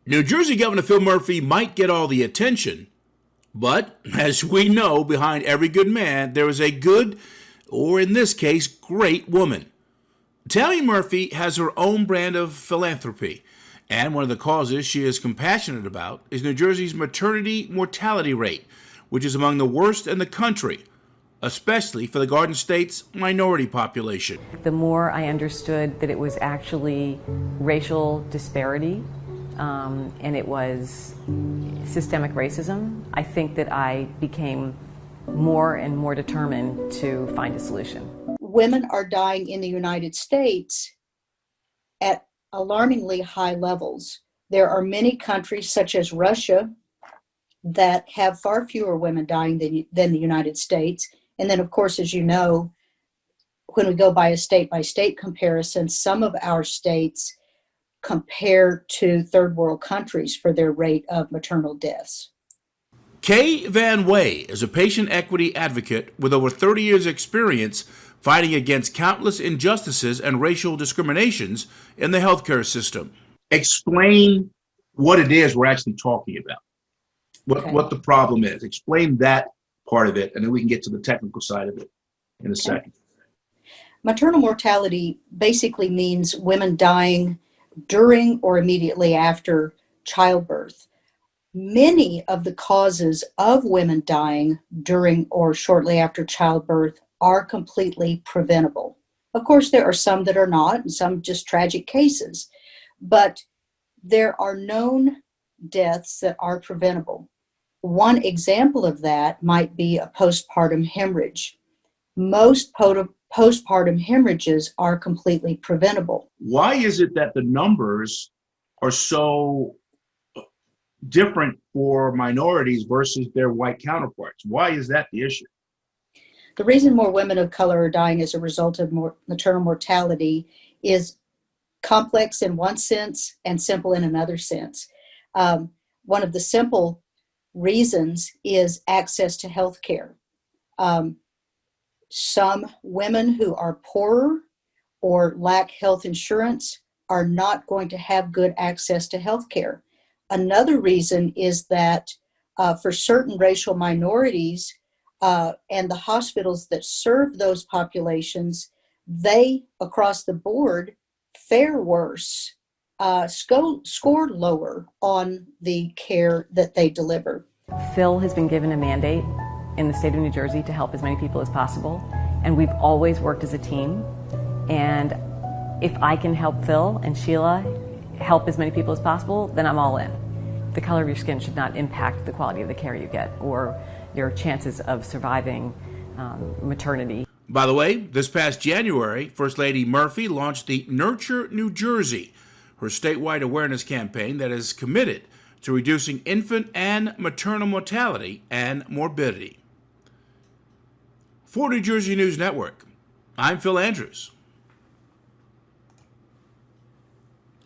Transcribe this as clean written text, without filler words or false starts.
New Jersey Governor Phil Murphy might get all the attention, but as we know, behind every good man, there is a good, or in this case, great woman. Tammy Murphy has her own brand of philanthropy, and one of the causes she is compassionate about is New Jersey's maternity mortality rate, which is among the worst in the country, especially for the Garden State's minority population. The more I understood that it was actually racial disparity, and it was systemic racism, I think that I became more and more determined to find a solution. Women are dying in the United States at alarmingly high levels. There are many countries, such as Russia, that have far fewer women dying than the United States. And then, of course, as you know, when we go by a state-by-state comparison, some of our states compare to third world countries for their rate of maternal deaths. Kay Van Way is a patient equity advocate with over 30 years' experience fighting against countless injustices and racial discriminations in the healthcare system. Explain what it is we're actually talking about, what the problem is. Explain that part of it, and then we can get to the technical side of it in a second. Maternal mortality basically means women dying during or immediately after childbirth. Many of the causes of women dying during or shortly after childbirth are completely preventable. Of course, there are some that are not, and some just tragic cases, but there are known deaths that are preventable. One example of that might be a postpartum hemorrhage. Most postpartum hemorrhages are completely preventable. Why is it that the numbers are so different for minorities versus their white counterparts? Why is that the issue? The reason more women of color are dying as a result of maternal mortality is complex in one sense and simple in another sense. One of the simple reasons is access to health care. Some women who are poorer or lack health insurance are not going to have good access to health care. Another reason is that for certain racial minorities and the hospitals that serve those populations, they, across the board, fare worse, score lower on the care that they deliver. Phil has been given a mandate in the state of New Jersey to help as many people as possible, and we've always worked as a team. And if I can help Phil and Sheila help as many people as possible, then I'm all in. The color of your skin should not impact the quality of the care you get or your chances of surviving maternity. By the way, this past January, First Lady Murphy launched the Nurture New Jersey, her statewide awareness campaign that is committed to reducing infant and maternal mortality and morbidity. For New Jersey News Network, I'm Phil Andrews.